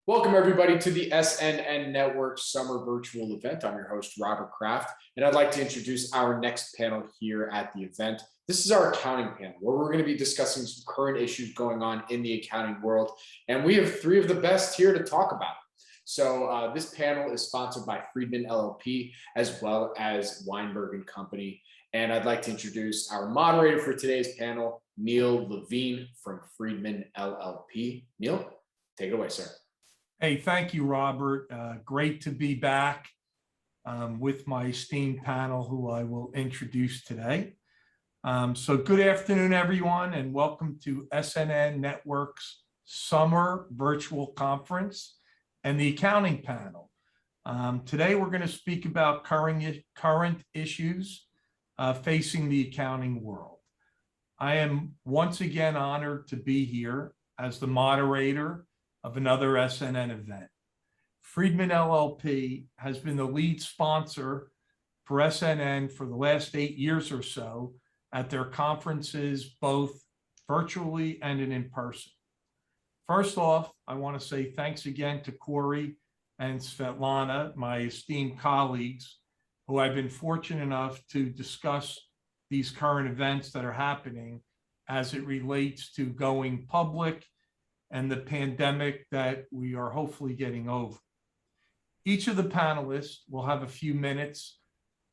Welcome, everybody, to the SNN Network Summer Virtual Event. I'm your host, Robert Kraft, and I'd like to introduce our next panel here at the event. This is our accounting panel, where we're going to be discussing some current issues going on in the accounting world, and we have three of the best here to talk about it. So this panel is sponsored by Friedman LLP, as well as Weinberg Company, and I'd like to introduce our moderator for today's panel, Neil Levine from Friedman LLP. Neil, take it away, sir. Hey, thank you, Robert. Great to be back with my esteemed panel, who I will introduce today. So good afternoon, everyone, and welcome to SNN Network's Summer Virtual Conference and the Accounting Panel. Today, we're going to speak about current issues facing the accounting world. I am once again honored to be here as the moderator of another SNN event. Friedman LLP has been the lead sponsor for SNN for the last 8 years or so at their conferences, both virtually and in person. First off, I want to say thanks again to Corey and Sviatlana, my esteemed colleagues, who I've been fortunate enough to discuss these current events that are happening as it relates to going public and the pandemic that we are hopefully getting over. Each of the panelists will have a few minutes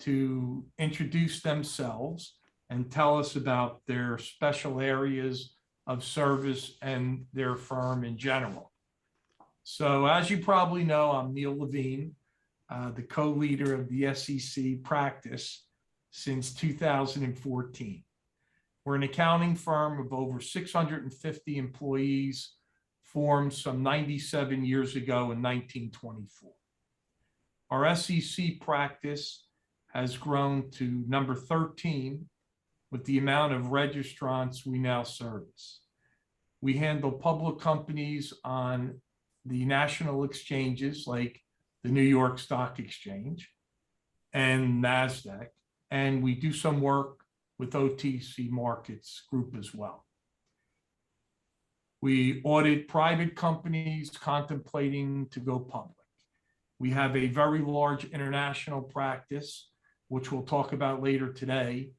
to introduce themselves and tell us about their special areas of service and their firm in general. So as you probably know, I'm Neil Levine, the co-leader of the SEC practice since 2014. We're an accounting firm of over 650 employees, formed some 97 years ago in 1924. Our SEC practice has grown to number 13 with the amount of registrants we now service. We handle public companies on the national exchanges like the New York Stock Exchange and NASDAQ, and we do some work with OTC Markets Group as well. We audit private companies contemplating to go public. We have a very large international practice, which we'll talk about later today,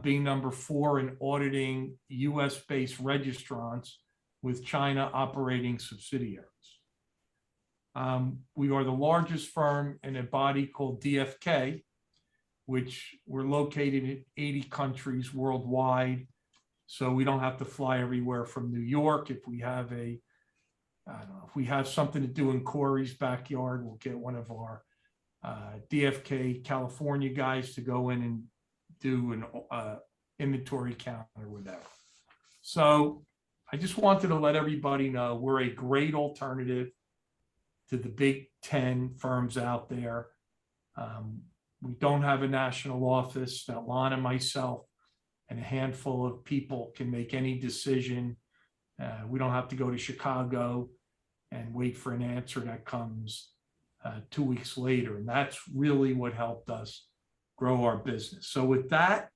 being number 4 in auditing US-based registrants with China operating subsidiaries. We are the largest firm in a body called DFK, which we're located in 80 countries worldwide. So we don't have to fly everywhere from New York. If we have if we have something to do in Corey's backyard, we'll get one of our DFK California guys to go in and do an inventory count or whatever. So I just wanted to let everybody know we're a great alternative to the big 10 firms out there. We don't have a national office. Sviatlana and myself and a handful of people can make any decision. We don't have to go to Chicago and wait for an answer that comes 2 weeks later. And that's really what helped us grow our business. So with that,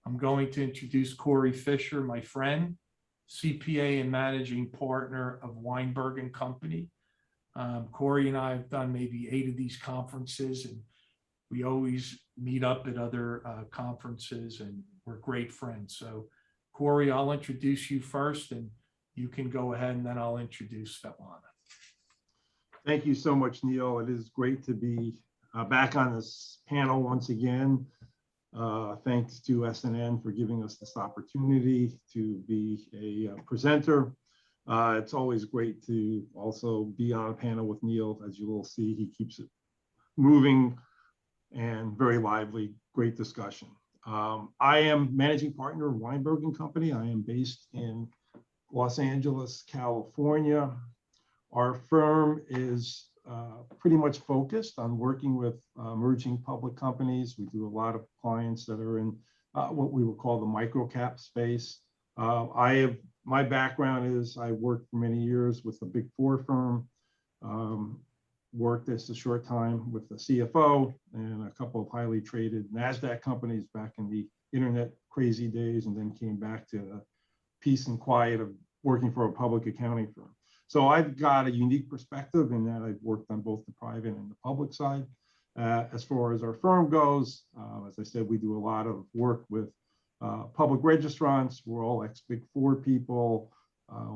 I'm going to introduce Corey Fischer, my friend, CPA and managing partner of Weinberg Company. Corey and I have done maybe 8 of these conferences, and we always meet up at other conferences, and we're great friends. So Corey, I'll introduce you first, and you can go ahead, and then I'll introduce Sviatlana. Thank you so much, Neil. It is great to be back on this panel once again. Thanks to SNN for giving us this opportunity to be a presenter. It's always great to also be on a panel with Neil. As you will see, he keeps it moving and very lively, great discussion. I am managing partner of Weinberg Company. I am based in Los Angeles, California. Our firm is pretty much focused on working with emerging public companies. We do a lot of clients that are in what we would call the MicroCap space. My background is I worked for many years with a big 4 firm, worked as a short time with the CFO and a couple of highly traded NASDAQ companies back in the internet crazy days, and then came back to the peace and quiet of working for a public accounting firm. So I've got a unique perspective in that I've worked on both the private and the public side. As far as our firm goes, as I said, we do a lot of work with public registrants. We're all ex-Big Four people.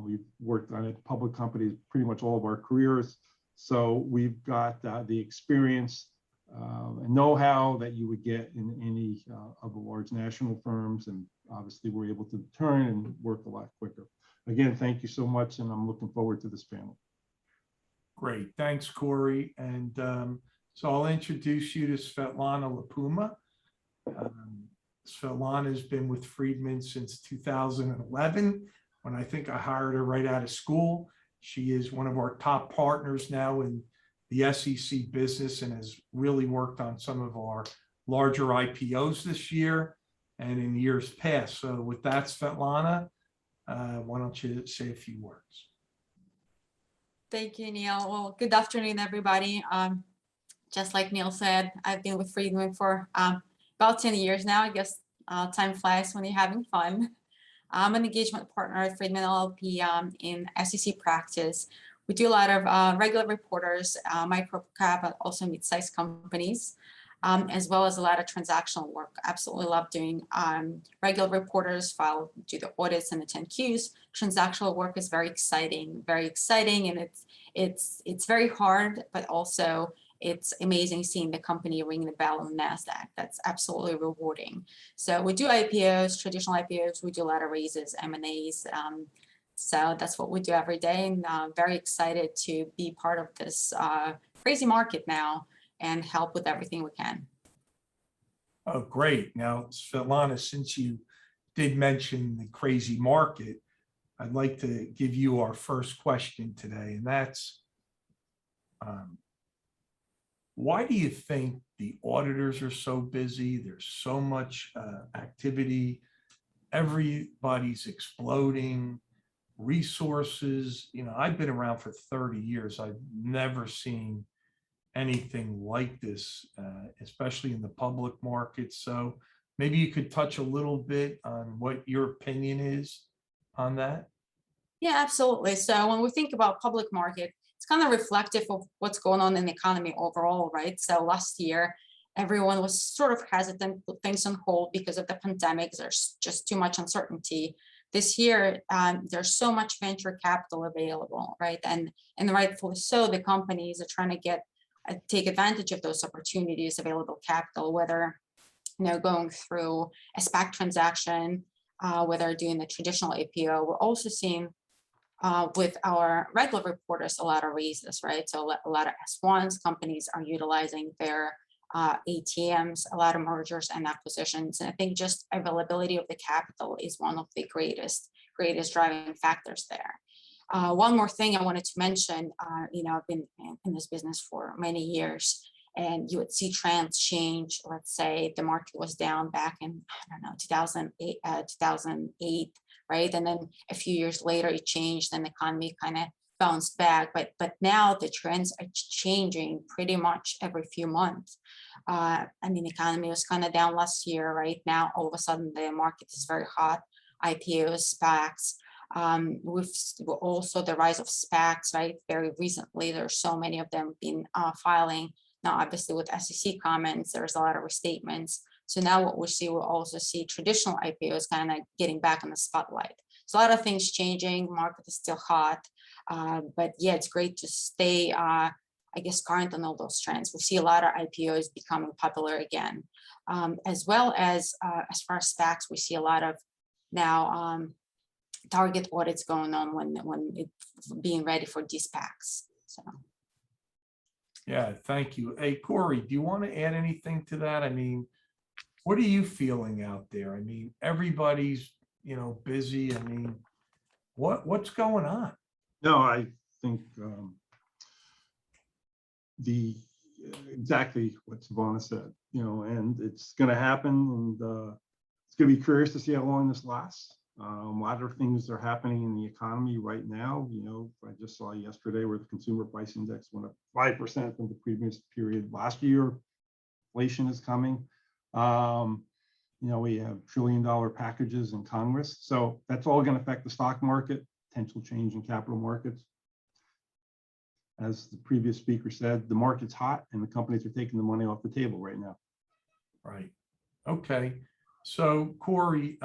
We've worked on it, public companies, pretty much all of our careers. So we've got the experience and know-how that you would get in any of the large national firms. And obviously we're able to turn and work a lot quicker. Again, thank you so much. And I'm looking forward to this panel. Great. Thanks, Corey. And so I'll introduce you to Sviatlana LiPuma. Sviatlana has been with Friedman since 2011, when I think I hired her right out of school. She is one of our top partners now in the SEC business and has really worked on some of our larger IPOs this year and in years past. So with that, Sviatlana, why don't you say a few words? Thank you, Neil. Well, good afternoon, everybody. Just like Neil said, I've been with Friedman for about 10 years now. I guess time flies when you're having fun. I'm an engagement partner at Friedman LLP in SEC practice. We do a lot of regular reporters, MicroCap, but also mid-sized companies, as well as a lot of transactional work. Absolutely love doing regular reporters, do the audits and the 10Qs. Transactional work is very exciting, and it's very hard, but also it's amazing seeing the company ring the bell on NASDAQ. That's absolutely rewarding. So we do IPOs, traditional IPOs. We do a lot of raises, M&As. So that's what we do every day, and very excited to be part of this crazy market now and help with everything we can. Oh, great. Now, Sviatlana, since you did mention the crazy market, I'd like to give you our first question today, and that's, why do you think the auditors are so busy? There's so much activity. Everybody's exploding. Resources, I've been around for 30 years. I've never seen anything like this, especially in the public market. So maybe you could touch a little bit on what your opinion is on that. Yeah, absolutely. So when we think about public market, it's kind of reflective of what's going on in the economy overall, right? So last year, everyone was sort of hesitant, put things on hold because of the pandemic. There's just too much uncertainty. This year, there's so much venture capital available, right? And rightfully so, the companies are trying to take advantage of those opportunities, available capital, whether going through a SPAC transaction, whether doing the traditional IPO. We're also seeing with our regular reporters a lot of raises, right? So a lot of S1s, companies are utilizing their ATMs, a lot of mergers and acquisitions. And I think just availability of the capital is one of the greatest driving factors there. One more thing I wanted to mention, I've been in this business for many years, and you would see trends change. Let's say the market was down back in, 2008, right? And then a few years later it changed and the economy kind of bounced back. But now the trends are changing pretty much every few months. The economy was kind of down last year, right? Now all of a sudden the market is very hot. IPOs, SPACs. With also the rise of SPACs, right? Very recently, there's so many of them been filing. Now, obviously, with SEC comments, there's a lot of restatements. So now what we'll also see traditional IPOs kind of getting back in the spotlight. So a lot of things changing. Market is still hot, but yeah, it's great to stay, current on all those trends. We see a lot of IPOs becoming popular again, as well as far as SPACs, we see a lot of now. Target audits going on when it's being ready for these SPACs. So. Yeah, thank you. Hey, Corey, do you want to add anything to that? What are you feeling out there? Everybody's, busy. What's going on? No, I think exactly what Sviatlana said, and it's going to happen, and it's going to be curious to see how long this lasts. A lot of things are happening in the economy right now. I just saw yesterday where the consumer price index went up 5% from the previous period last year. Inflation is coming. We have trillion-dollar packages in Congress. So that's all going to affect the stock market, potential change in capital markets. as the previous speaker said, the market's hot and the companies are taking the money off the table right now. Right. Okay. So Corey,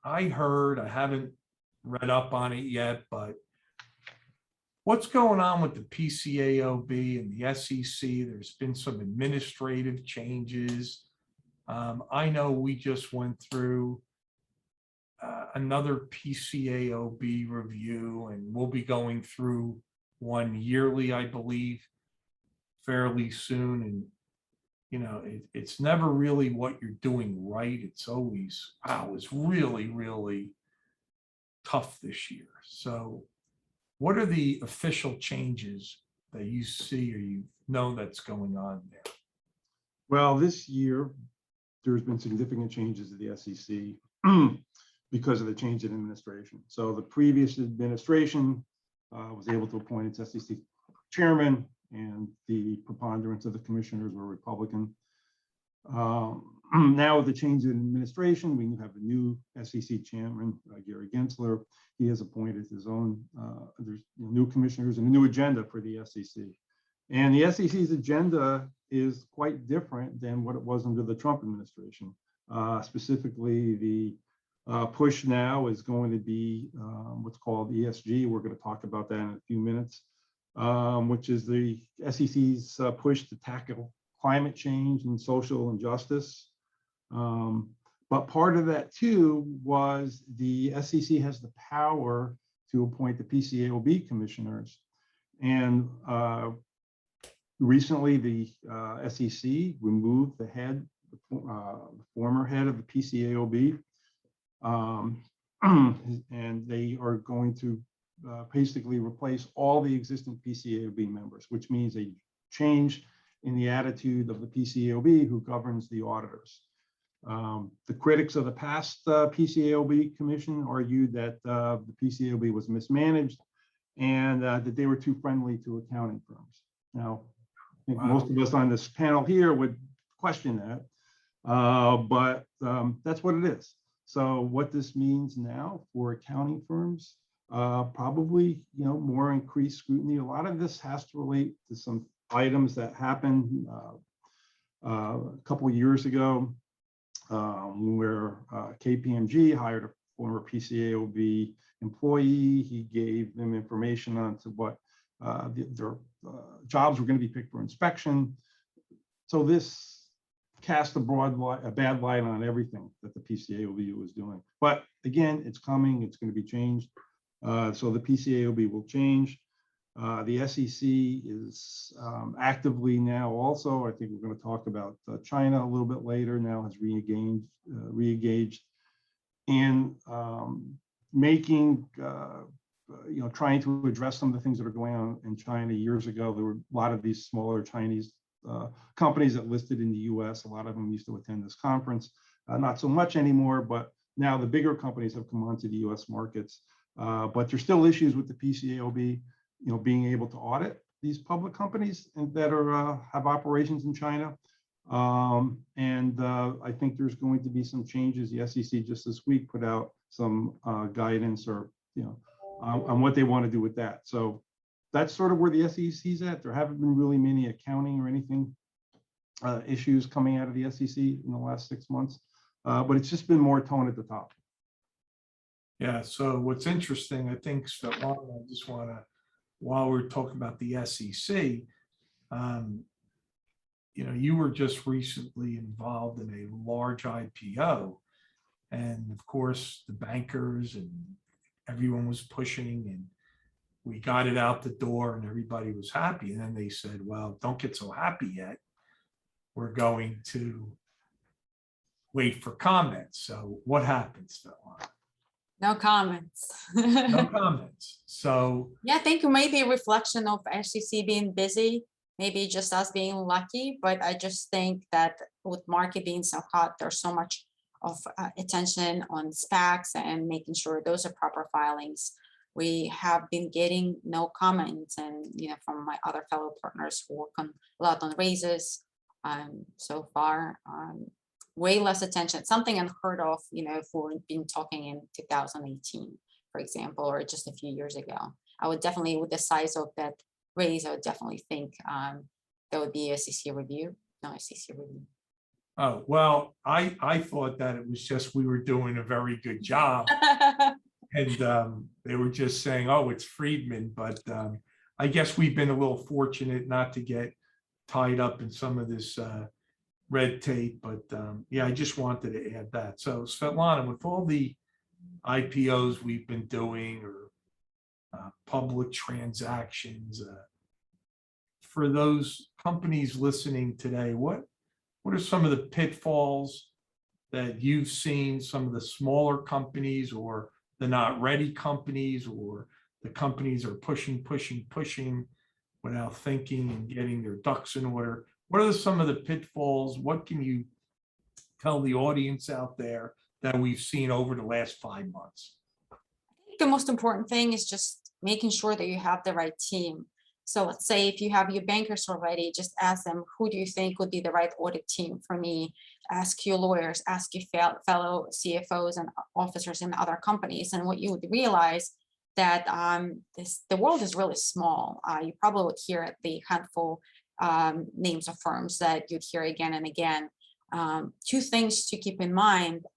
I heard, I haven't read up on it yet, but what's going on with the PCAOB and the SEC? There's been some administrative changes. I know we just went through another PCAOB review, and we'll be going through one yearly, I believe, fairly soon. And you know, it's never really what you're doing right. It's always, wow, it's really, really tough this year. So what are the official changes that you see or you know that's going on there? Well, this year, there's been significant changes to the SEC because of the change in administration. So the previous administration was able to appoint its SEC chairman, and the preponderance of the commissioners were Republican. Now with the change in administration, we have a new SEC chairman, Gary Gensler. He has appointed his own, there's new commissioners and a new agenda for the SEC. And the SEC's agenda is quite different than what it was under the Trump administration. Specifically, the push now is going to be what's called ESG. We're going to talk about that in a few minutes, which is the SEC's push to tackle climate change and social injustice. But part of that too was the SEC has the power to appoint the PCAOB commissioners. And recently the SEC removed the head, the former head of the PCAOB. And they are going to basically replace all the existing PCAOB members, which means a change in the attitude of the PCAOB who governs the auditors. The critics of the past PCAOB commission argued that the PCAOB was mismanaged and that they were too friendly to accounting firms. Now, I think most of us on this panel here would question that, but that's what it is. So what this means now for accounting firms, probably, you know, more increased scrutiny. A lot of this has to relate to some items that happened a couple of years ago, where KPMG hired a former PCAOB employee. He gave them information on to what their jobs were going to be picked for inspection. So this cast a bad light on everything that the PCAOB was doing. But again, it's coming. It's going to be changed. So the PCAOB will change. The SEC is actively now also, I think we're going to talk about China a little bit later, now has re-engaged in making, you know, trying to address some of the things that are going on in China. Years ago, there were a lot of these smaller Chinese companies that listed in the US. A lot of them used to attend this conference, not so much anymore, but now the bigger companies have come onto the US markets. But there's still issues with the PCAOB, you know, being able to audit these public companies that are have operations in China. I think there's going to be some changes. The SEC just this week put out some guidance or, you know, on what they want to do with that. So that's sort of where the SEC's at. There haven't been really many accounting or anything issues coming out of the SEC in the last 6 months, but it's just been more tone at the top. Yeah, so what's interesting, I think, Sviatlana, I just want to, while we're talking about the SEC, you know, you were just recently involved in a large IPO. And of course, the bankers and everyone was pushing, and we got it out the door and everybody was happy. And then they said, well, don't get so happy yet. We're going to wait for comments. So what happens, Sviatlana? No comments. No comments. So yeah, I think maybe a reflection of SEC being busy, maybe just us being lucky, but I just think that with market being so hot, there's so much of attention on SPACs and making sure those are proper filings. We have been getting no comments, and you know, from my other fellow partners who work on a lot on raises so far. Way less attention, something unheard of, you know, if we've been talking in 2018, for example, or just a few years ago. I would definitely, with the size of that raise, I would definitely think there would be a SEC review, no SEC review. Oh, well, I thought that it was just we were doing a very good job. And they were just saying, oh, it's Friedman. But I guess we've been a little fortunate not to get tied up in some of this red tape. But yeah, I just wanted to add that. So Sviatlana, with all the IPOs we've been doing or public transactions, for those companies listening today, what are some of the pitfalls that you've seen, some of the smaller companies or the not ready companies, or the companies are pushing without thinking and getting their ducks in order? What are some of the pitfalls? What can you tell the audience out there that we've seen over the last 5 months? The most important thing is just making sure that you have the right team. So let's say if you have your bankers already, just ask them, who do you think would be the right audit team for me? Ask your lawyers, ask your fellow CFOs and officers in other companies. And what you would realize that the world is really small. You probably would hear the handful names of firms that you'd hear again and again. Two things to keep in mind,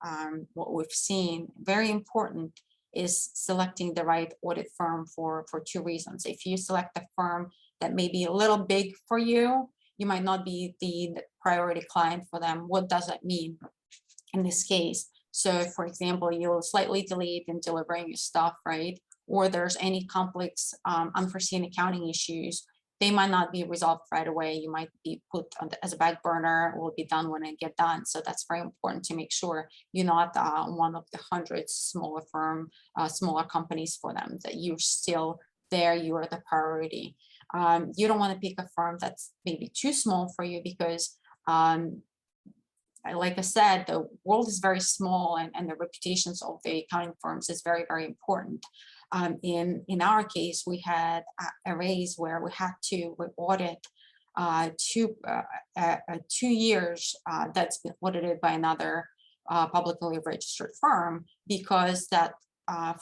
what we've seen, very important, is selecting the right audit firm for two reasons. If you select a firm that may be a little big for you, you might not be the priority client for them. What does that mean in this case? So for example, you'll slightly delayed in delivering your stuff, right? Or there's any complex unforeseen accounting issues, they might not be resolved right away. You might be put on as a back burner, will be done when it get done. So that's very important to make sure you're not one of the hundreds smaller companies for them, that you're still there, you are the priority. You don't want to pick a firm that's maybe too small for you because like I said, the world is very small and the reputations of the accounting firms is very, very important. In our case, we had a raise where we had to audit 2 years that's been audited by another publicly registered firm because that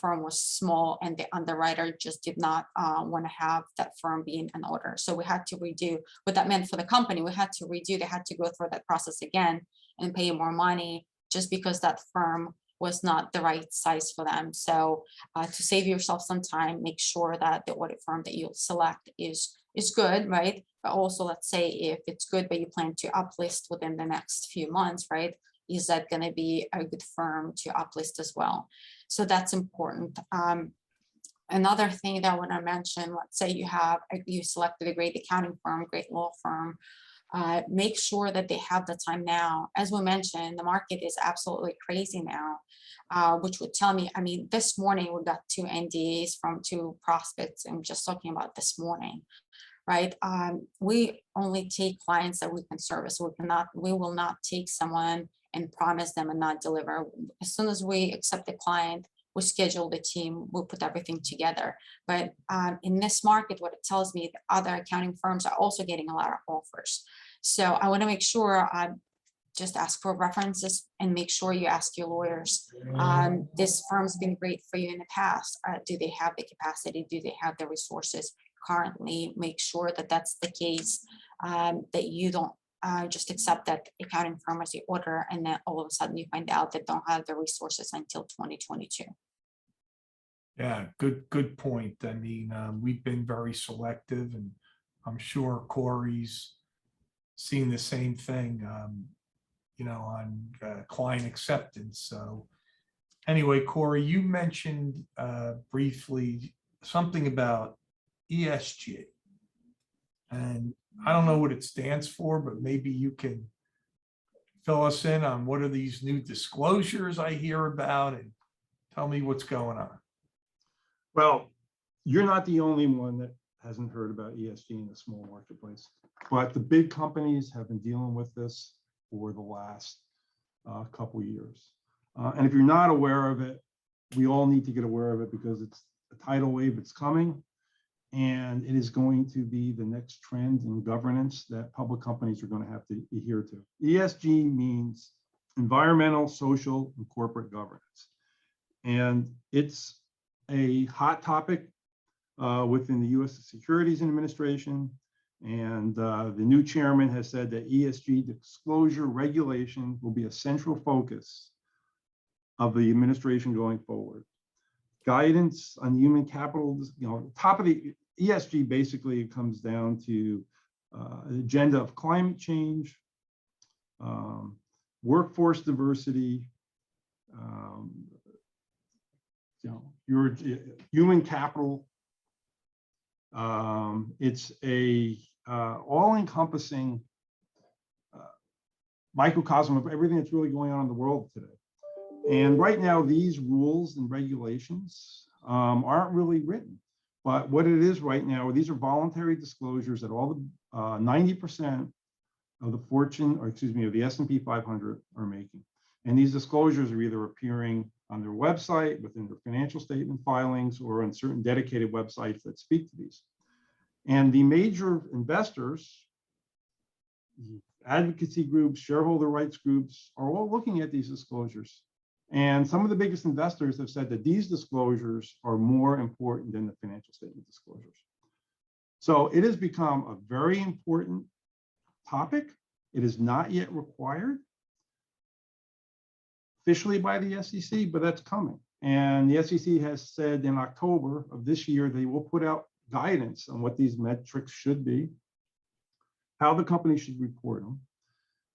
firm was small and the underwriter just did not want to have that firm being an auditor. So we had to redo what that meant for the company. We had to redo, they had to go through that process again and pay more money just because that firm was not the right size for them. So to save yourself some time, make sure that the audit firm that you'll select is good, right? But also, let's say if it's good, but you plan to uplist within the next few months, right? Is that going to be a good firm to uplist as well? So that's important. Another thing that I want to mention, let's say you selected a great accounting firm, great law firm, make sure that they have the time now. As we mentioned, the market is absolutely crazy now, which would tell me, I mean, this morning we got 2 NDAs from 2 prospects. I'm just talking about this morning, right? We only take clients that we can service. We will not take someone and promise them and not deliver. As soon as we accept the client, we schedule the team, we'll put everything together. But in this market, what it tells me, the other accounting firms are also getting a lot of offers. So I want to make sure just ask for references and make sure you ask your lawyers. This firm's been great for you in the past. Do they have the capacity? Do they have the resources currently? Make sure that that's the case, that you don't just accept that accounting firm as the auditor, and then all of a sudden you find out they don't have the resources until 2022. Yeah, good point. I mean, we've been very selective, and I'm sure Corey's seen the same thing, on client acceptance. So anyway, Corey, you mentioned briefly something about ESG. And I don't know what it stands for, but maybe you can fill us in on what are these new disclosures I hear about and tell me what's going on. Well, you're not the only one that hasn't heard about ESG in the small marketplace, but the big companies have been dealing with this for the last couple of years. And if you're not aware of it, we all need to get aware of it because it's a tidal wave that's coming. And it is going to be the next trend in governance that public companies are going to have to adhere to. ESG means environmental, social, and corporate governance. And it's a hot topic within the U.S. Securities Administration. And the new chairman has said that ESG disclosure regulation will be a central focus of the administration going forward. Guidance on human capital, top of the ESG basically comes down to an agenda of climate change, workforce diversity, your human capital. It's a all-encompassing microcosm of everything that's really going on in the world today. And right now, these rules and regulations aren't really written. But what it is right now, these are voluntary disclosures that all the 90% of the Fortune, or excuse me, of the S&P 500 are making. And these disclosures are either appearing on their website, within their financial statement filings, or on certain dedicated websites that speak to these. And the major investors, advocacy groups, shareholder rights groups are all looking at these disclosures. And some of the biggest investors have said that these disclosures are more important than the financial statement disclosures. So it has become a very important topic. It is not yet required officially by the SEC, but that's coming. And the SEC has said in October of this year, they will put out guidance on what these metrics should be, how the company should report them.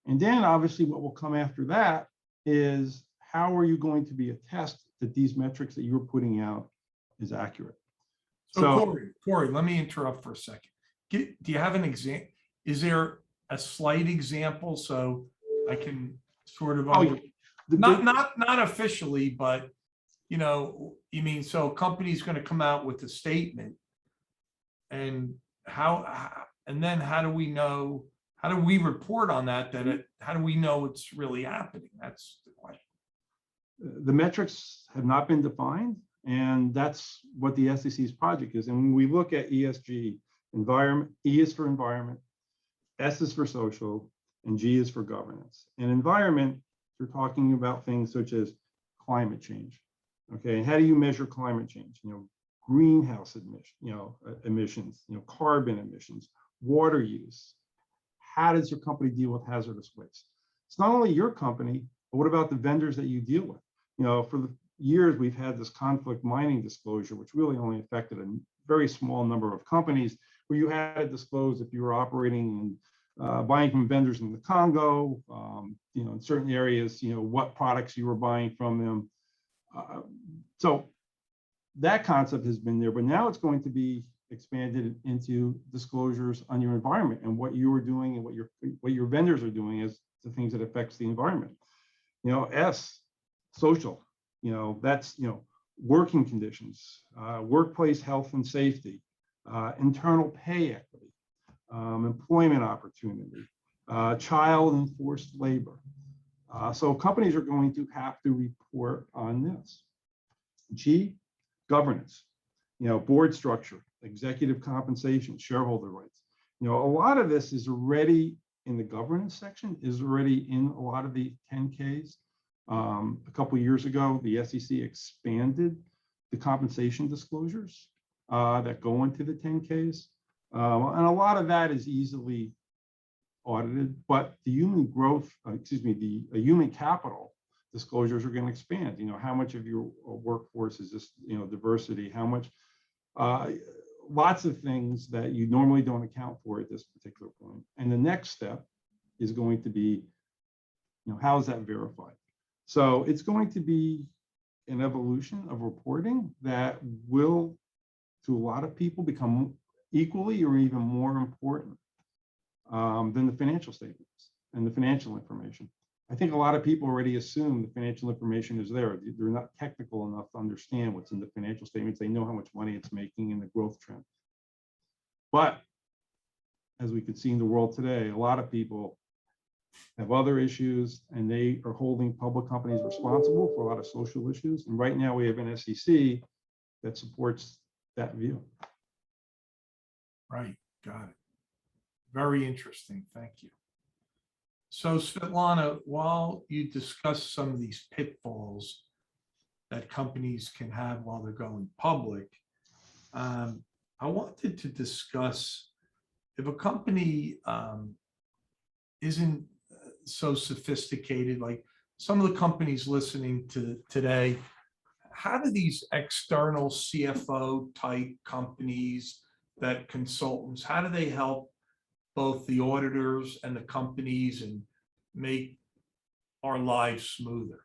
And then obviously what will come after that is, how are you going to be a test that these metrics that you're putting out is accurate? So Corey, let me interrupt for a second. Do you have an example? Is there a slight example so I can sort of, not officially, but you mean, so a company's going to come out with a statement, and then how do we know? How do we report on that? How do we know it's really happening? That's the question. The metrics have not been defined, and that's what the SEC's project is. And when we look at ESG, environment, E is for environment, S is for social, and G is for governance. And environment, we're talking about things such as climate change. Okay, and how do you measure climate change? Greenhouse emissions, carbon emissions, water use. How does your company deal with hazardous waste? It's not only your company, but what about the vendors that you deal with? For the years, we've had this conflict mining disclosure, which really only affected a very small number of companies, where you had to disclose if you were operating and buying from vendors in the Congo, in certain areas, what products you were buying from them. So that concept has been there, but now it's going to be expanded into disclosures on your environment and what you are doing and what your vendors are doing as the things that affects the environment. S, social, that's, working conditions, workplace health and safety, internal pay equity, employment opportunity, child and forced labor. So companies are going to have to report on this. G, governance, board structure, executive compensation, shareholder rights. A lot of this is already in the governance section, is already in a lot of the 10Ks. A couple of years ago, the SEC expanded the compensation disclosures that go into the 10Ks. And a lot of that is easily audited, but the human growth, the human capital disclosures are going to expand. How much of your workforce is this, diversity, how much, lots of things that you normally don't account for at this particular point. And the next step is going to be, how is that verified? So it's going to be an evolution of reporting that will, to a lot of people, become equally or even more important than the financial statements and the financial information. I think a lot of people already assume the financial information is there. They're not technical enough to understand what's in the financial statements. They know how much money it's making and the growth trend. But as we could see in the world today, a lot of people have other issues, and they are holding public companies responsible for a lot of social issues. And right now we have an SEC that supports that view. Right, got it. Very interesting, thank you. So Sviatlana, while you discuss some of these pitfalls that companies can have while they're going public, I wanted to discuss if a company isn't so sophisticated, like some of the companies listening to today, how do these external CFO type companies, that consultants, how do they help both the auditors and the companies and make our lives smoother?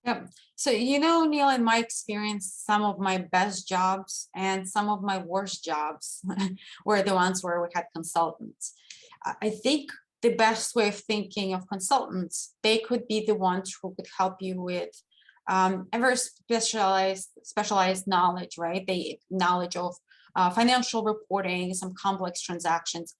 Yep. So, Neil, in my experience, some of my best jobs and some of my worst jobs were the ones where we had consultants. I think the best way of thinking of consultants, they could be the ones who could help you with ever specialized knowledge, right? They knowledge of financial reporting, some complex transactions.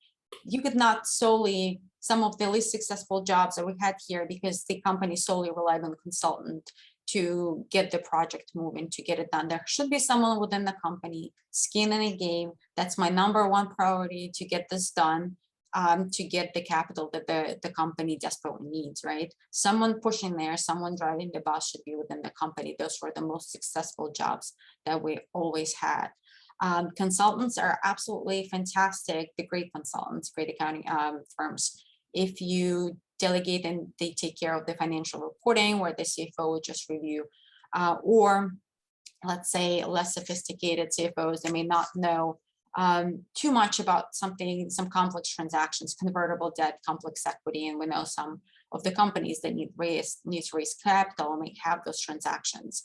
You could not solely, some of the least successful jobs that we had here, because the company solely relied on a consultant to get the project moving, to get it done. There should be someone within the company, skin in the game. That's my number one priority, to get this done, to get the capital that the company desperately needs, right? Someone pushing there, someone driving the bus should be within the company. Those were the most successful jobs that we always had. Consultants are absolutely fantastic, the great consultants, great accounting firms. If you delegate and they take care of the financial reporting, where the CFO would just review, or let's say less sophisticated CFOs, they may not know too much about some complex transactions, convertible debt, complex equity, and we know some of the companies that need to raise capital may have those transactions.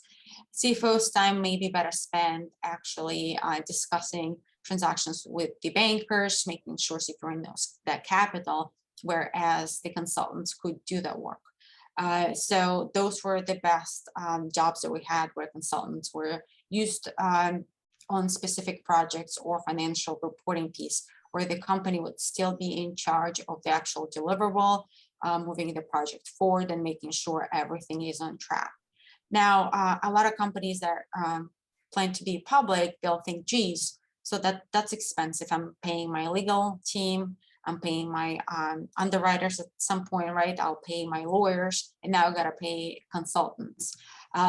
CFO's time may be better spent actually discussing transactions with the bankers, making sure securing that capital, whereas the consultants could do that work. So those were the best jobs that we had, where consultants were used on specific projects or financial reporting piece, where the company would still be in charge of the actual deliverable, moving the project forward and making sure everything is on track. Now, a lot of companies that plan to be public, they'll think, geez, so that's expensive. I'm paying my legal team, I'm paying my underwriters at some point, right? I'll pay my lawyers, and now I gotta pay consultants.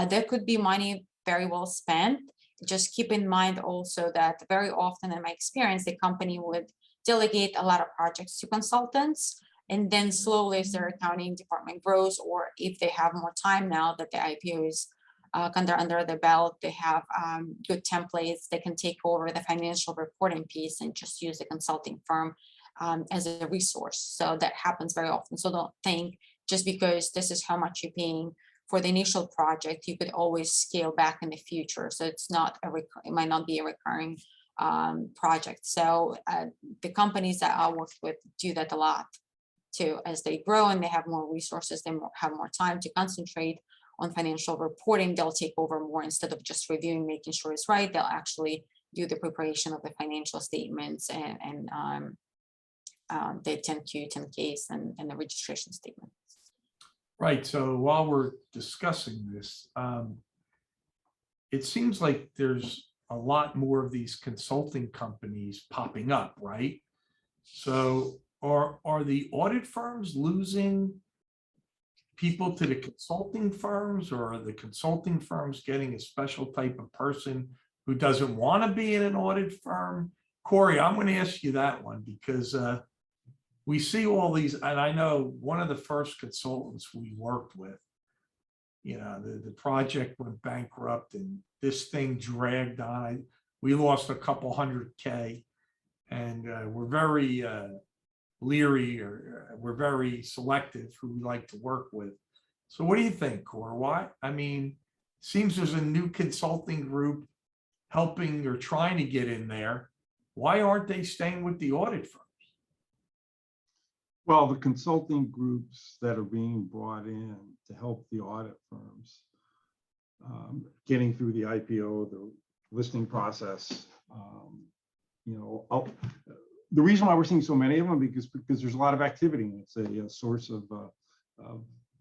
There could be money very well spent. Just keep in mind also that very often in my experience, the company would delegate a lot of projects to consultants. And then slowly as their accounting department grows, or if they have more time now that the IPO is under the belt, they have good templates, they can take over the financial reporting piece and just use the consulting firm as a resource. So that happens very often. So don't think just because this is how much you're paying for the initial project, you could always scale back in the future. So it's not it might not be a recurring project. So the companies that I worked with do that a lot too. As they grow and they have more resources, they have more time to concentrate on financial reporting. They'll take over more instead of just reviewing, making sure it's right. They'll actually do the preparation of the financial statements and the 10Q, 10Ks and the registration statements. Right. So while we're discussing this, it seems like there's a lot more of these consulting companies popping up, right? So are the audit firms losing people to the consulting firms, or are the consulting firms getting a special type of person who doesn't want to be in an audit firm? Corey, I'm going to ask you that one, because we see all these, and I know one of the first consultants we worked with, the project went bankrupt and this thing dragged on. We lost a couple $100K, and we're very leery, or we're very selective who we like to work with. So what do you think, Cor? Why? I mean, seems there's a new consulting group helping or trying to get in there. Why aren't they staying with the audit firms? Well, the consulting groups that are being brought in to help the audit firms getting through the IPO, the listing process, the reason why we're seeing so many of them because there's a lot of activity, and it's a source of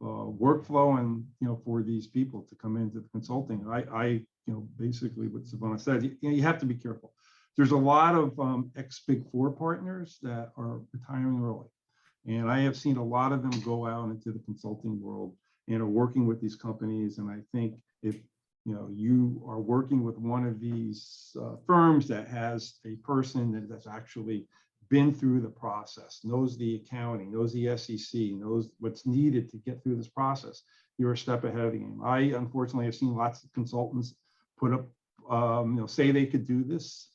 workflow, and for these people to come into the consulting. I basically what Sviatlana said, you have to be careful. There's a lot of ex-Big Four partners that are retiring early, and I have seen a lot of them go out into the consulting world and are working with these companies. And I think if you are working with one of these firms that has a person that's actually been through the process, knows the accounting, knows the SEC, knows what's needed to get through this process, you're a step ahead of the game. I unfortunately have seen lots of consultants put up, say they could do this.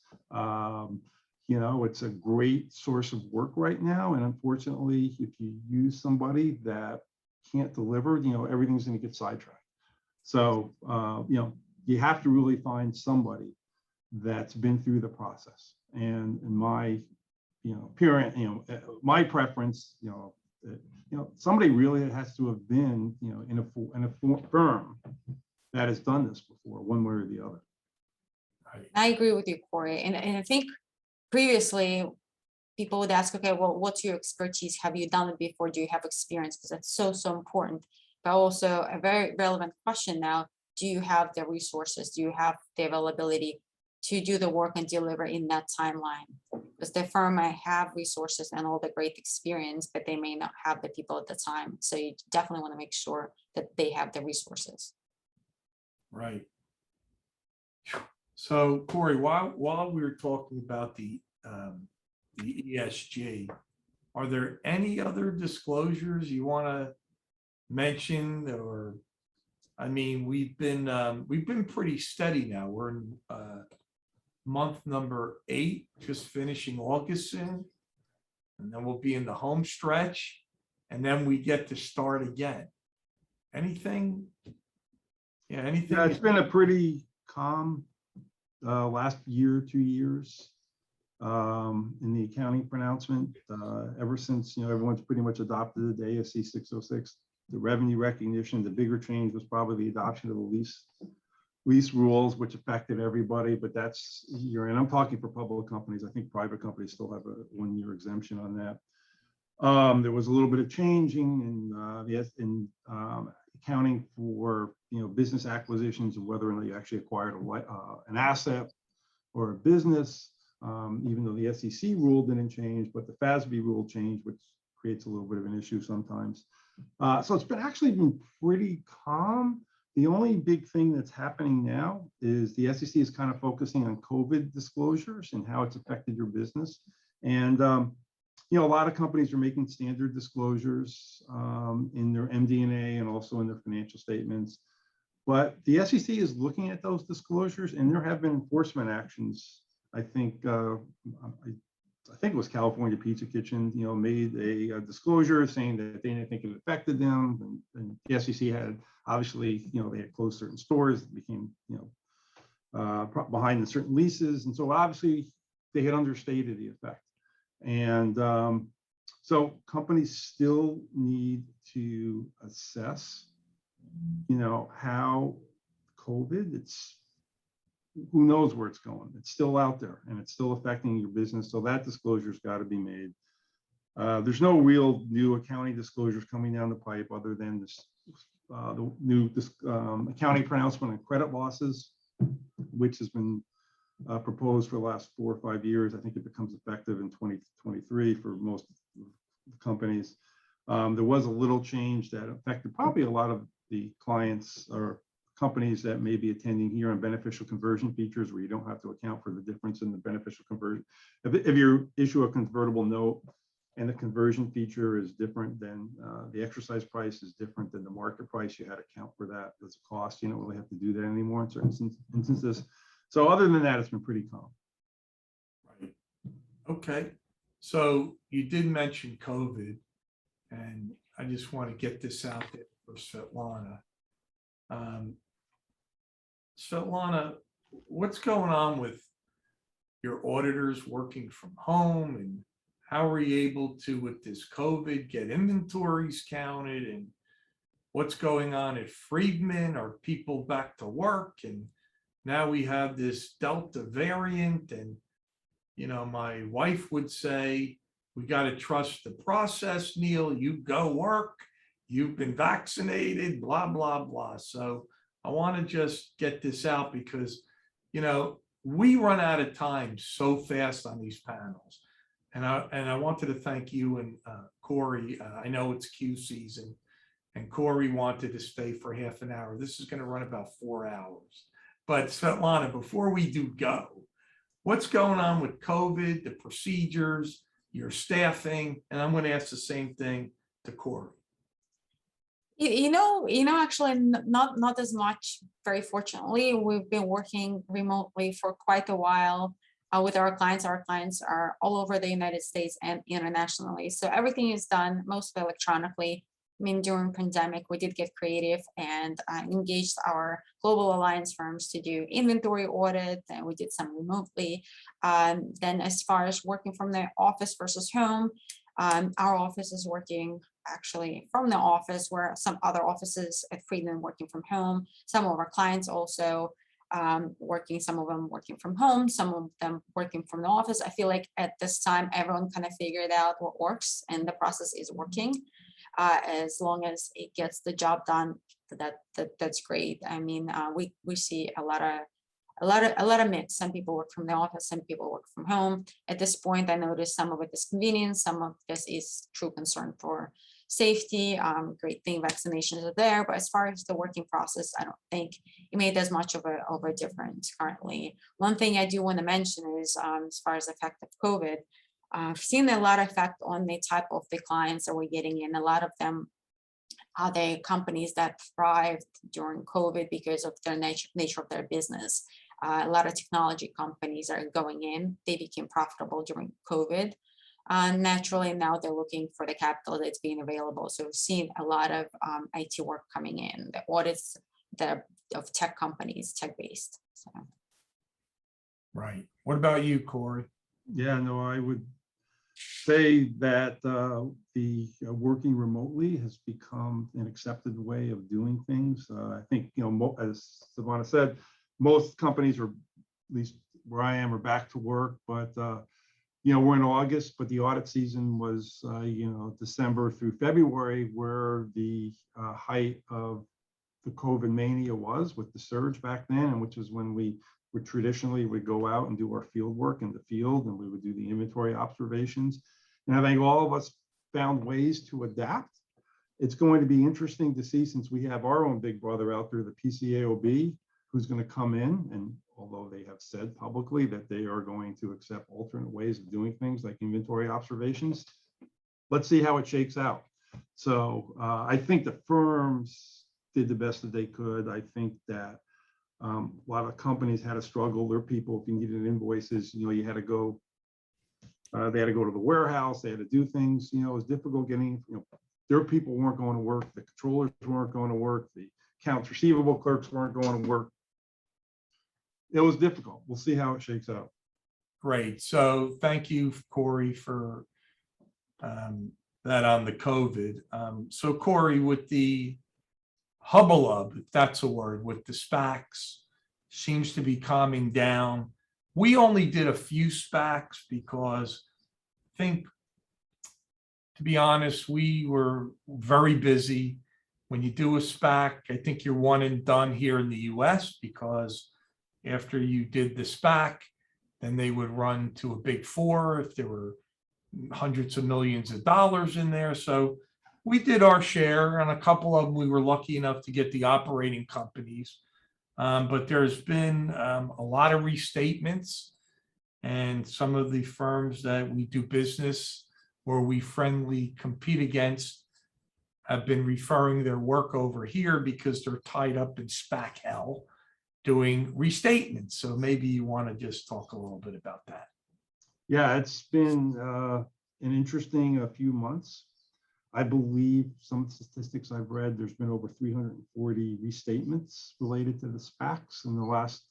It's a great source of work right now. And unfortunately, if you use somebody that can't deliver, everything's going to get sidetracked. So, you have to really find somebody that's been through the process. And in my, my preference, somebody really has to have been, in a firm that has done this before, one way or the other. I agree with you, Corey. And I think previously people would ask, okay, well, what's your expertise? Have you done it before? Do you have experience? Because that's so important. But also a very relevant question now, do you have the resources? Do you have the availability to do the work and deliver in that timeline? Because the firm might have resources and all the great experience, but they may not have the people at the time. So you definitely want to make sure that they have the resources. Right. So Corey, while we were talking about the ESG, are there any other disclosures you want to mention? Or, I mean, we've been pretty steady now. We're in month number 8, just finishing August soon, and then we'll be in the home stretch, and then we get to start again. Anything? Yeah, anything? Yeah, it's been a pretty calm last year, 2 years in the accounting pronouncement. Ever since everyone's pretty much adopted the ASC 606, the revenue recognition. The bigger change was probably the adoption of the lease rules, which affected everybody. But that's and I'm talking for public companies. I think private companies still have a 1-year exemption on that. There was a little bit of changing in accounting for business acquisitions and whether or not you actually acquired an asset or a business, even though the SEC rule didn't change, but the FASB rule changed, which creates a little bit of an issue sometimes. So it's actually been pretty calm. The only big thing that's happening now is the SEC is kind of focusing on COVID disclosures and how it's affected your business. And a lot of companies are making standard disclosures in their MD&A and also in their financial statements. But the SEC is looking at those disclosures, and there have been enforcement actions. I think it was California Pizza Kitchen, made a disclosure saying that they didn't think it affected them, and the SEC had obviously, they had closed certain stores that became, behind in certain leases, and so obviously they had understated the effect. And so companies still need to assess, how COVID, who knows where it's going. It's still out there and it's still affecting your business. So that disclosure's got to be made. There's no real new accounting disclosures coming down the pipe other than this, the new accounting pronouncement on credit losses, which has been proposed for the last 4 or 5 years. I think it becomes effective in 2023 for most companies. There was a little change that affected probably a lot of the clients or companies that may be attending here on beneficial conversion features, where you don't have to account for the difference in the beneficial conversion. If you issue a convertible note and the conversion feature is different than the exercise price is different than the market price, you had to account for that as a cost. You don't really have to do that anymore in certain instances. So other than that, it's been pretty calm. Right. Okay. So you did mention COVID, and I just want to get this out there for Sviatlana. Sviatlana, what's going on with your auditors working from home, and how are you able to, with this COVID, get inventories counted, and what's going on at Friedman? Are people back to work? And now we have this Delta variant, and my wife would say, we got to trust the process, Neil. You go work, you've been vaccinated, blah, blah, blah. So I want to just get this out because, we run out of time so fast on these panels. And I wanted to thank you and Corey. I know it's Q season, and Corey wanted to stay for half an hour. This is going to run about 4 hours. But Sviatlana, before we do go, what's going on with COVID, the procedures, your staffing? And I'm going to ask the same thing to Corey. Actually, not as much. Very fortunately, we've been working remotely for quite a while with our clients. Our clients are all over the United States and internationally, so everything is done mostly electronically. I mean, during pandemic, we did get creative and engaged our global alliance firms to do inventory audit, and we did some remotely. Then as far as working from the office versus home, our office is working actually from the office, where some other offices at Friedman working from home. Some of our clients also working, some of them working from home, some of them working from the office. I feel like at this time, everyone kind of figured out what works, and the process is working. As long as it gets the job done, that's great. I mean, we see a lot of mix. Some people work from the office, some people work from home. At this point, I noticed some of it is convenience, some of this is true concern for safety. Great thing, vaccinations are there, but as far as the working process, I don't think it made as much of a difference currently. One thing I do want to mention is as far as the effect of COVID, I've seen a lot of effect on the type of the clients that we're getting in. A lot of them are the companies that thrived during COVID because of their nature of their business. A lot of technology companies are going in. They became profitable during COVID. Naturally, now they're looking for the capital that's being available. So we've seen a lot of IT work coming in, the audits of tech companies, tech-based. So. Right. What about you, Corey? Yeah, no, I would say that the working remotely has become an accepted way of doing things. I think, as Sviatlana said, most companies are, at least where I am, are back to work, but we're in August, but the audit season was, December through February, where the height of the COVID mania was with the surge back then, and which is when we would traditionally go out and do our field work in the field, and we would do the inventory observations. And I think all of us found ways to adapt. It's going to be interesting to see, since we have our own big brother out there, the PCAOB, who's going to come in, and although they have said publicly that they are going to accept alternate ways of doing things like inventory observations, let's see how it shakes out. So I think the firms did the best that they could. I think that a lot of companies had a struggle. Their people, if you needed invoices, you had to go, they had to go to the warehouse, they had to do things, it was difficult getting, their people weren't going to work, the controllers weren't going to work, the accounts receivable clerks weren't going to work. It was difficult. We'll see how it shakes out. Great. So thank you, Corey, for that on the COVID. So Corey, with the hubbub, if that's a word, with the SPACs, seems to be calming down. We only did a few SPACs because I think, to be honest, we were very busy. When you do a SPAC, I think you're one and done here in the US, because after you did the SPAC, then they would run to a big four if there were hundreds of millions of dollars in there. So we did our share, and a couple of them we were lucky enough to get the operating companies. But there's been a lot of restatements, and some of the firms that we do business or we friendly compete against have been referring their work over here because they're tied up in SPAC hell doing restatements. So maybe you want to just talk a little bit about that. Yeah, it's been an interesting few months. I believe some statistics I've read, there's been over 340 restatements related to the SPACs in the last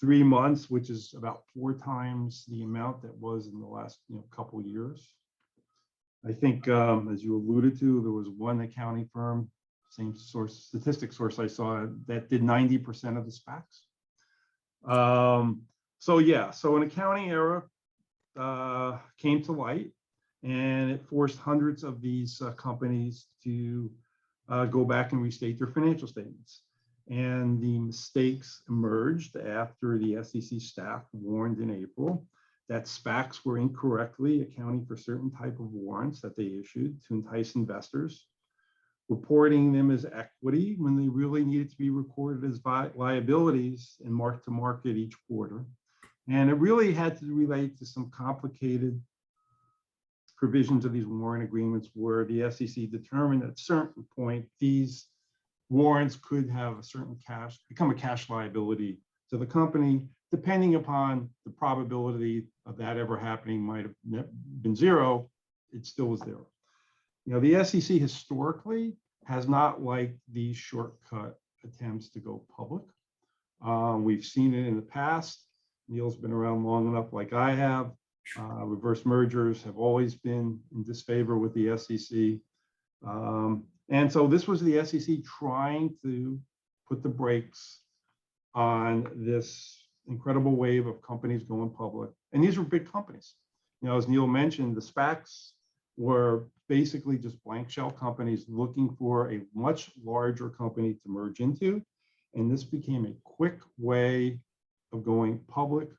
3 months, which is about 4 times the amount that was in the last couple of years. I think, as you alluded to, there was one accounting firm, same source, statistics source I saw, that did 90% of the SPACs. So yeah, so an accounting error came to light, and it forced hundreds of these companies to go back and restate their financial statements. And the mistakes emerged after the SEC staff warned in April that SPACs were incorrectly accounting for certain type of warrants that they issued to entice investors. reporting them as equity when they really needed to be recorded as liabilities and marked to market each quarter. And it really had to relate to some complicated provisions of these warrant agreements where the SEC determined at a certain point these warrants could have a certain become a cash liability to the company, depending upon the probability of that ever happening might have been zero, it still was there. You know, the SEC historically has not liked these shortcut attempts to go public. We've seen it in the past. Neil's been around long enough, like I have. Reverse mergers have always been in disfavor with the SEC. And so this was the SEC trying to put the brakes on this incredible wave of companies going public. And these were big companies. You know, as Neil mentioned, the SPACs were basically just blank shell companies looking for a much larger company to merge into. And this became a quick way of going public.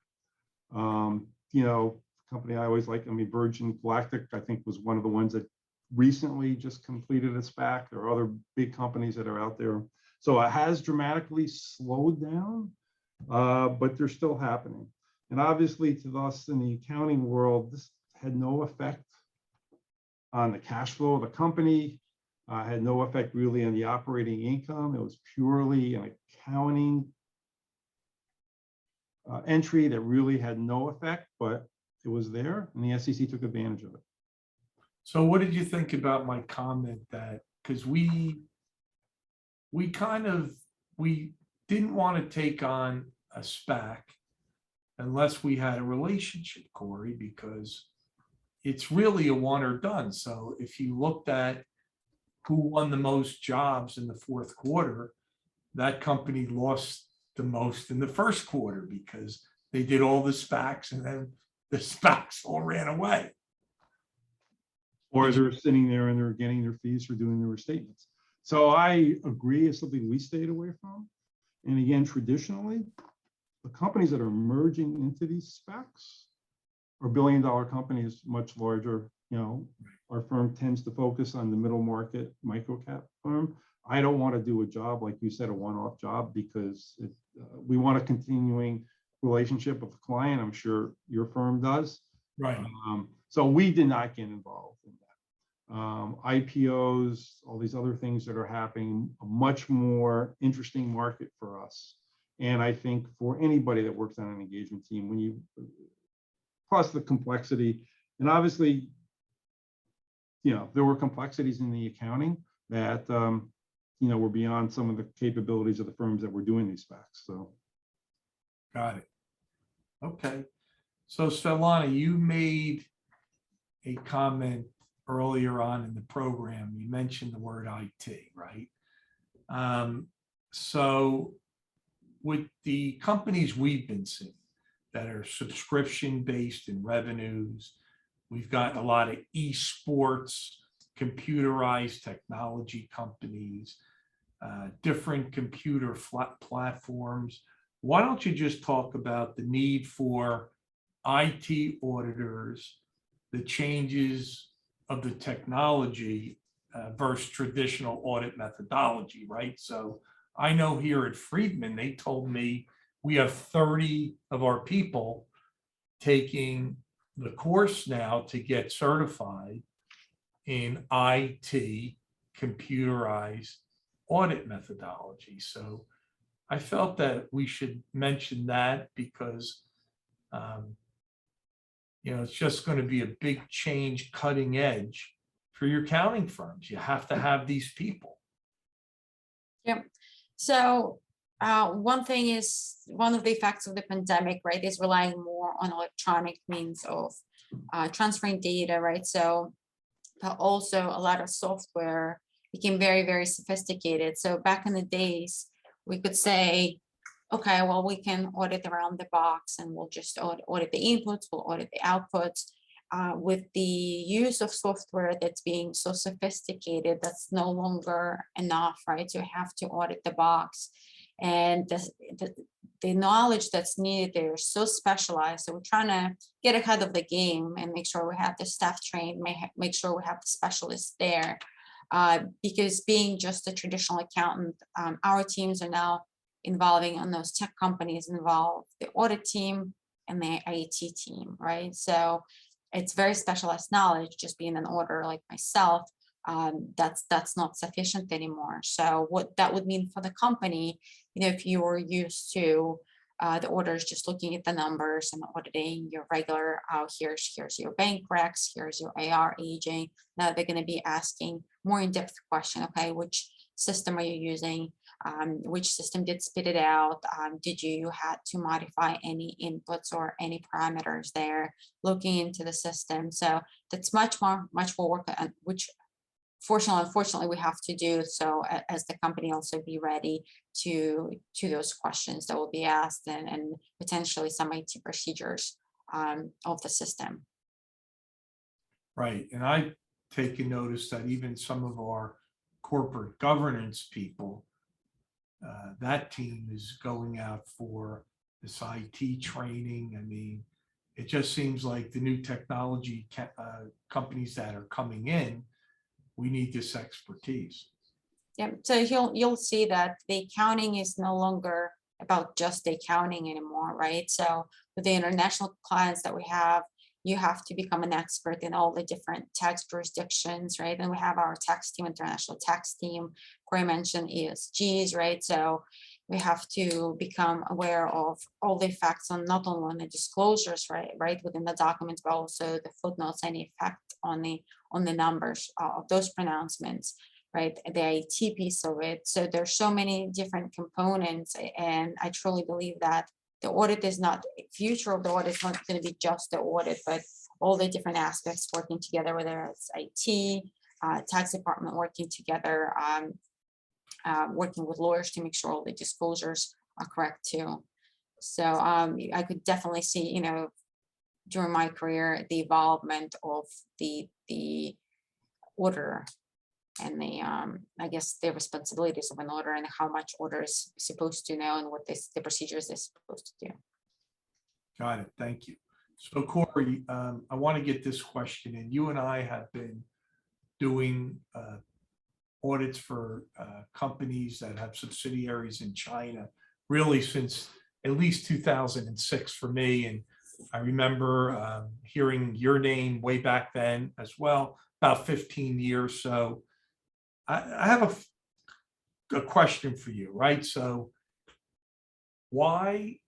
You know, company I always like, I mean, Virgin Galactic, I think, was one of the ones that recently just completed a SPAC. There are other big companies that are out there. So it has dramatically slowed down, but they're still happening. And obviously to us in the accounting world, this had no effect on the cash flow of the company, had no effect really on the operating income. It was purely an accounting entry that really had no effect, but it was there and the SEC took advantage of it. So what did you think about my comment that, because we didn't want to take on a SPAC unless we had a relationship, Corey, because it's really a one or done. So if you looked at who won the most jobs in the fourth quarter, that company lost the most in the first quarter because they did all the SPACs and then the SPACs all ran away. Or they're sitting there and they're getting their fees for doing the restatements. So I agree, it's something we stayed away from. And again, traditionally, the companies that are merging into these SPACs are billion-dollar companies, much larger. You know, our firm tends to focus on the middle market, micro-cap firm. I don't want to do a job, like you said, a one-off job, because we want a continuing relationship with the client. I'm sure your firm does. Right. So we did not get involved in that. IPOs, all these other things that are happening, a much more interesting market for us. And I think for anybody that works on an engagement team, when you, plus the complexity, and obviously, you know, there were complexities in the accounting that, you know, were beyond some of the capabilities of the firms that were doing these SPACs. So. Got it. Okay. So Sviatlana, you made a comment earlier on in the program. You mentioned the word IT, right? So with the companies we've been seeing that are subscription-based in revenues, we've gotten a lot of esports, computerized technology companies, different computer platforms. Why don't you just talk about the need for IT auditors, the changes of the technology versus traditional audit methodology, right? So I know here at Friedman, they told me we have 30 of our people taking the course now to get certified in IT computerized audit methodology. So I felt that we should mention that because you know, it's just going to be a big change, cutting edge for your accounting firms. You have to have these people. Yep. So one thing is, one of the effects of the pandemic, right, is relying more on electronic means of transferring data, right? So also a lot of software became very, very sophisticated. So back in the days, we could say, okay, well, we can audit around the box and we'll just audit the inputs, we'll audit the outputs. With the use of software that's being so sophisticated, that's no longer enough, right? So you have to audit the box. And the knowledge that's needed there is so specialized. So we're trying to get ahead of the game and make sure we have the staff trained, make sure we have the specialists there. because being just a traditional accountant, our teams are now involving on those tech companies involve the audit team and the IT team, right? So it's very specialized knowledge. Just being an auditor like myself, that's not sufficient anymore. So what that would mean for the company, if you were used to the auditors just looking at the numbers and auditing your regular, here's your bank recs, here's your AR aging. Now they're going to be asking more in-depth question. Okay, which system are you using? Which system did spit it out? Did you had to modify any inputs or any parameters there? Looking into the system. So that's much more work, which unfortunately we have to do. So as the company also be ready to those questions that will be asked, and potentially some IT procedures of the system. Right, and I've taken notice that even some of our corporate governance people, that team is going out for this IT training. I mean, it just seems like the new technology companies that are coming in, we need this expertise. Yeah, so you'll see that the accounting is no longer about just the accounting anymore, right? So with the international clients that we have, you have to become an expert in all the different tax jurisdictions, right? And we have our tax team, international tax team. Corey mentioned ESGs, right? So we have to become aware of all the facts on not only on the disclosures, right, within the documents, but also the footnotes, any effect on the numbers of those pronouncements, right? The IT piece of it. So there's so many different components, and I truly believe that the audit is not, future of the audit is not going to be just the audit, but all the different aspects working together, whether it's IT, tax department working together, working with lawyers to make sure all the disclosures are correct too. So I could definitely see, during my career, the involvement of the auditor and the I guess the responsibilities of an auditor and how much auditor is supposed to know and what the procedures they're supposed to do. Got it. Thank you. So Corey, I want to get this question in. You and I have been doing audits for companies that have subsidiaries in China really since at least 2006 for me. And I remember hearing your name way back then as well, about 15 years. So I have a question for you, right? So why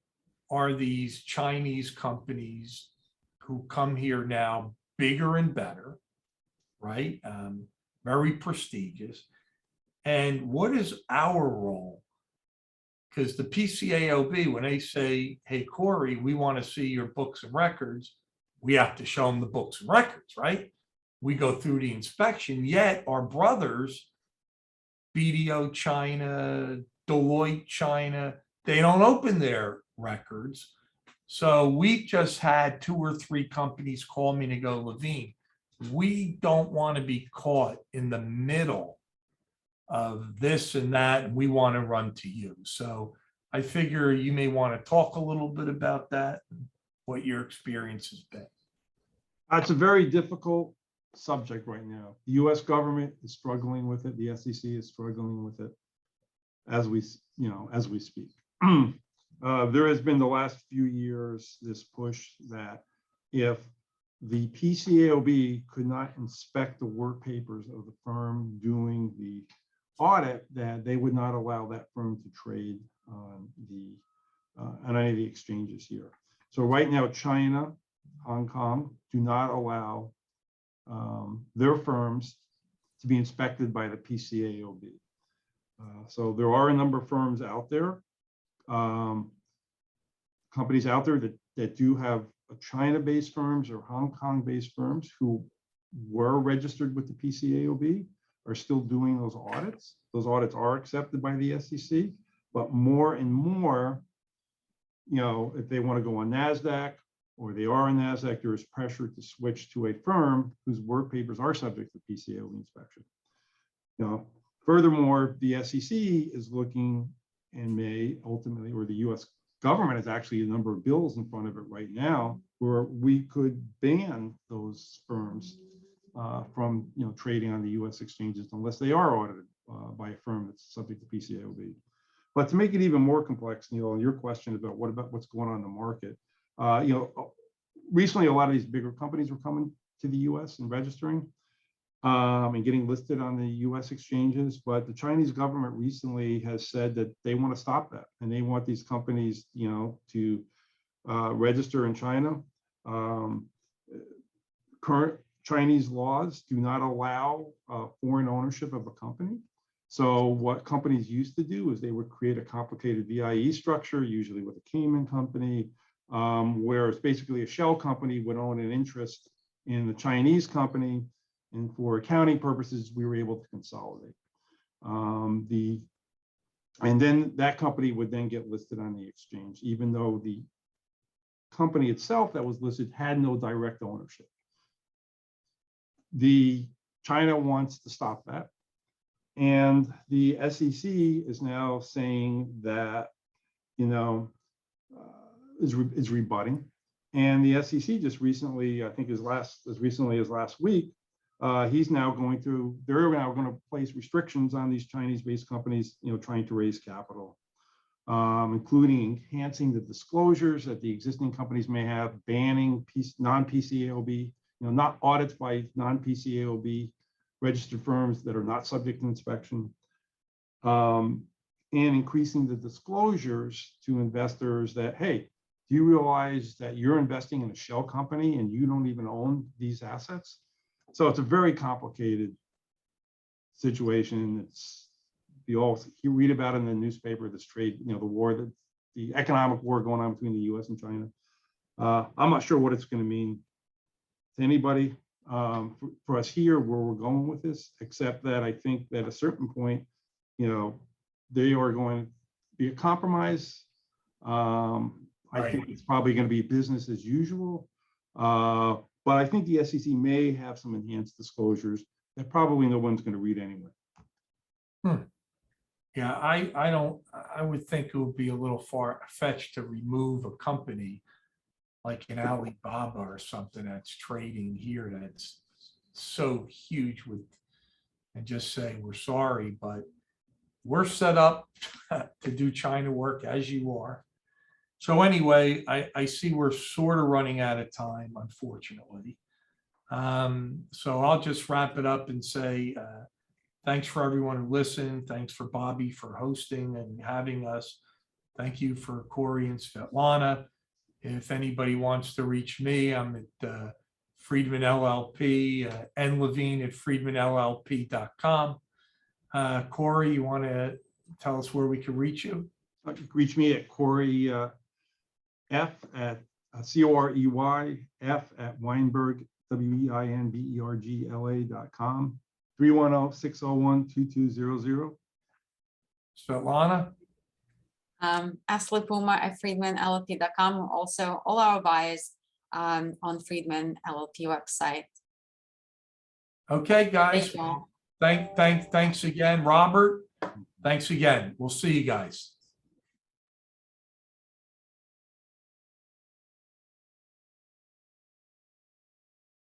are these Chinese companies who come here now bigger and better, right? Very prestigious. And what is our role? Because the PCAOB, when they say, hey, Corey, we want to see your books and records, we have to show them the books and records, right? We go through the inspection, yet our brothers, BDO China, Deloitte China, they don't open their records. So we just had 2 or 3 companies call me and go, Levine, we don't want to be caught in the middle of this and that, and we want to run to you. So I figure you may want to talk a little bit about that, what your experience has been. It's a very difficult subject right now. The US government is struggling with it. The SEC is struggling with it as we speak. There has been the last few years this push that if the PCAOB could not inspect the work papers of the firm doing the audit, that they would not allow that firm to trade on any of the exchanges here. So right now, China, Hong Kong do not allow their firms to be inspected by the PCAOB. So there are a number of firms out there, companies out there that do have China-based firms or Hong Kong-based firms who were registered with the PCAOB are still doing those audits. Those audits are accepted by the SEC, but more and more, if they want to go on NASDAQ or they are on NASDAQ, there is pressure to switch to a firm whose work papers are subject to PCAOB inspection. Furthermore, the SEC is looking and may ultimately, or the US government has actually a number of bills in front of it right now where we could ban those firms from trading on the U.S. exchanges unless they are audited by a firm that's subject to PCAOB. But to make it even more complex, Neil, your question about what's going on in the market, recently a lot of these bigger companies were coming to the U.S. and registering and getting listed on the U.S. exchanges, but the Chinese government recently has said that they want to stop that, and they want these companies, to register in China. Current Chinese laws do not allow foreign ownership of a company. So what companies used to do is they would create a complicated VIE structure, usually with a Cayman company, where it's basically a shell company would own an interest in the Chinese company. And for accounting purposes, we were able to consolidate. And then that company would then get listed on the exchange, even though the company itself that was listed had no direct ownership. China wants to stop that. And the SEC is now saying that, is rebutting. And the SEC just recently, I think as recently as last week, they're now going to place restrictions on these Chinese-based companies, trying to raise capital, including enhancing the disclosures that the existing companies may have, banning non-PCAOB, not audits by non-PCAOB registered firms that are not subject to inspection, and increasing the disclosures to investors that, hey, do you realize that you're investing in a shell company and you don't even own these assets? So it's a very complicated situation. You read about it in the newspaper, this trade, the war, the economic war going on between the US and China. I'm not sure what it's going to mean to anybody. For us here, where we're going with this, except that I think that at a certain point, they are going to be a compromise. I think it's probably going to be business as usual. But I think the SEC may have some enhanced disclosures that probably no one's going to read anyway. Yeah, I would think it would be a little far-fetched to remove a company like an Alibaba or something that's trading here that's so huge and just say, we're sorry, but we're set up to do China work as you are. So anyway, I see we're sort of running out of time, unfortunately. So I'll just wrap it up and say, thanks for everyone who listened. Thanks for Bobby for hosting and having us. Thank you for Corey and Sviatlana. If anybody wants to reach me, I'm at Friedman LLP, and Levine at friedmanllp.com. Corey, you want to tell us where we can reach you? You can reach me at Corey F at COREY F at Weinberg WEINBERGLA.com, 310-601-2200. Sviatlana? Ask LiPuma at friedmanllp.com. Also, all our bios on Friedman LLP website. Okay, guys. Thank you all. Thanks again, Robert. Thanks again. We'll see you guys.